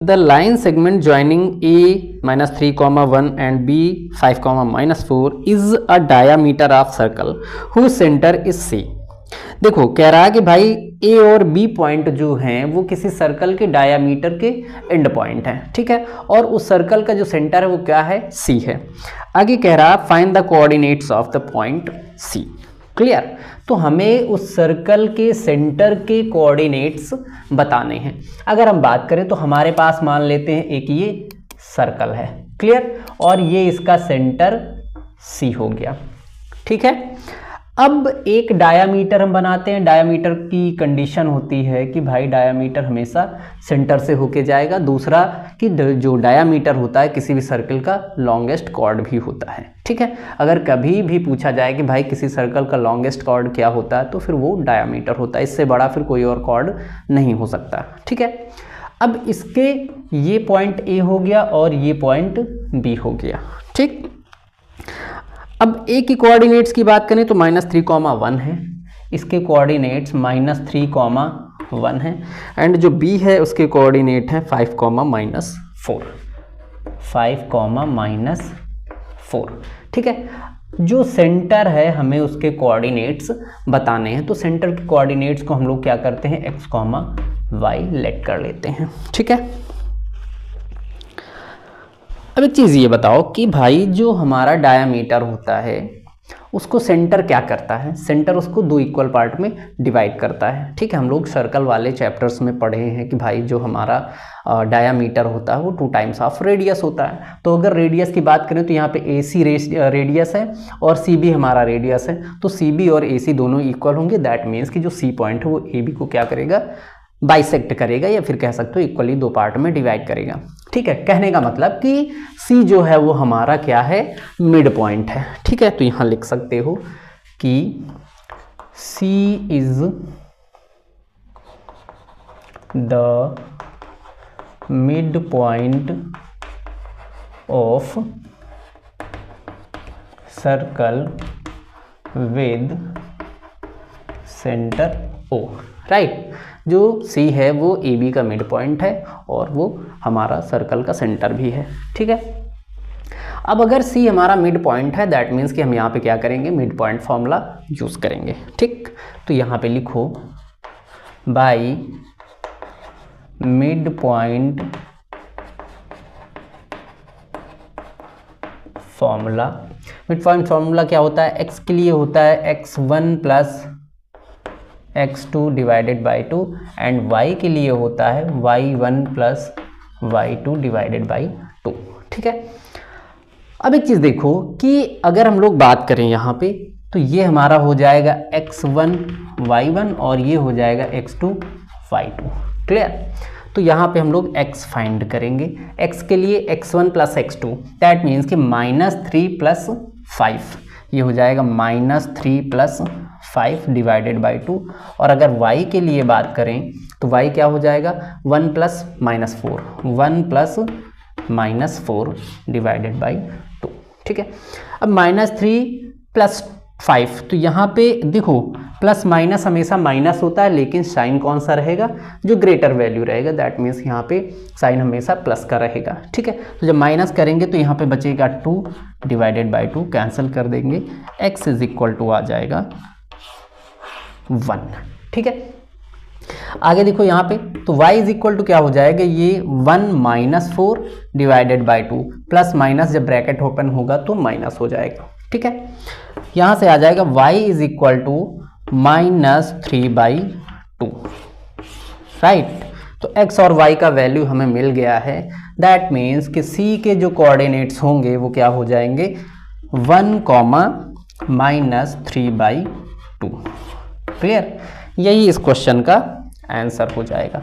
The line segment joining A -3,1 and B 5,-4 is a diameter of circle whose centre is C. देखो कह रहा है कि भाई ए और बी पॉइंट जो हैं वो किसी सर्कल के डायामीटर के एंड पॉइंट हैं, ठीक है, और उस सर्कल का जो सेंटर है वो क्या है, सी है। आगे कह रहा है find the coordinates of the point C. Clear? तो हमें उस सर्कल के सेंटर के कोऑर्डिनेट्स बताने हैं। अगर हम बात करें तो हमारे पास मान लेते हैं एक ये सर्कल है, क्लियर, और ये इसका सेंटर सी हो गया, ठीक है। अब एक डायामीटर हम बनाते हैं। डायामीटर की कंडीशन होती है कि भाई डायामीटर हमेशा सेंटर से होके जाएगा। दूसरा कि जो डायामीटर होता है किसी भी सर्कल का लॉन्गेस्ट कॉर्ड भी होता है, ठीक है। अगर कभी भी पूछा जाए कि भाई किसी सर्कल का लॉन्गेस्ट कॉर्ड क्या होता है तो फिर वो डायामीटर होता है, इससे बड़ा फिर कोई और कॉर्ड नहीं हो सकता, ठीक है। अब इसके ये पॉइंट ए हो गया और ये पॉइंट बी हो गया, ठीक। अब ए की कोऑर्डिनेट्स की बात करें तो -3,1 है, इसके कोऑर्डिनेट्स -3,1 है, एंड जो बी है उसके कोऑर्डिनेट है 5,-4, 5,-4, ठीक है। जो सेंटर है हमें उसके कोऑर्डिनेट्स बताने हैं, तो सेंटर के कोऑर्डिनेट्स को हम लोग क्या करते हैं, x, y लेट कर लेते हैं, ठीक है। अब एक चीज़ ये बताओ कि भाई जो हमारा डायामीटर होता है उसको सेंटर क्या करता है, सेंटर उसको दो इक्वल पार्ट में डिवाइड करता है, ठीक है। हम लोग सर्कल वाले चैप्टर्स में पढ़े हैं कि भाई जो हमारा डायामीटर होता है वो 2 टाइम्स ऑफ रेडियस होता है। तो अगर रेडियस की बात करें तो यहाँ पे AC रेडियस है और CB हमारा रेडियस है, तो CB और AC दोनों इक्वल होंगे। दैट मीन्स कि जो C पॉइंट है वो AB को क्या करेगा, बाइसेक्ट करेगा, या फिर कह सकते हो इक्वली 2 पार्ट में डिवाइड करेगा, ठीक है। कहने का मतलब कि C जो है वो हमारा क्या है, मिड पॉइंट है, ठीक है। तो यहाँ लिख सकते हो कि C is the mid point of circle with centre O, right. जो C है वो AB का मिड पॉइंट है और वो हमारा सर्कल का सेंटर भी है, ठीक है। अब अगर C हमारा मिड पॉइंट है दैट मीन्स कि हम यहाँ पे क्या करेंगे, मिड पॉइंट फॉर्मूला यूज़ करेंगे, ठीक। तो यहाँ पे लिखो by mid point formula. Mid point formula क्या होता है, x के लिए होता है x1 + x2 divided by 2 and y के लिए होता है y1 + y2 डिवाइडेड बाई 2, ठीक है। अब एक चीज़ देखो कि अगर हम लोग बात करें यहाँ पे तो ये हमारा हो जाएगा x1 y1 और ये हो जाएगा x2 y2, क्लियर। तो यहाँ पे हम लोग x फाइंड करेंगे। x के लिए x1 + x2 दैट मीन्स कि -3 + 5, ये हो जाएगा -3 + 5 डिवाइडेड बाई 2। और अगर y के लिए बात करें तो y क्या हो जाएगा, 1 + -4, 1 + -4 डिवाइडेड बाई 2, ठीक है। अब -3 + 5, तो यहाँ पे देखो प्लस माइनस हमेशा माइनस होता है, लेकिन साइन कौन सा रहेगा, जो ग्रेटर वैल्यू रहेगा। दैट मीन्स यहाँ पे साइन हमेशा प्लस का रहेगा, ठीक है। तो जब माइनस करेंगे तो यहाँ पे बचेगा 2 डिवाइडेड बाई 2, कैंसिल कर देंगे, x = आ जाएगा 1, ठीक है। आगे देखो यहाँ पे तो y क्या हो जाएगा, ये 1 - 4 डिवाइडेड बाई 2, प्लस माइनस जब ब्रैकेट ओपन होगा तो माइनस हो जाएगा, ठीक है। यहाँ से आ जाएगा y = -3/2, राइट। तो x और y का वैल्यू हमें मिल गया है। दैट मीन्स कि c के जो कोऑर्डिनेट्स होंगे वो क्या हो जाएंगे, 1, -3/2, क्लियर। यही इस क्वेश्चन का आंसर हो जाएगा।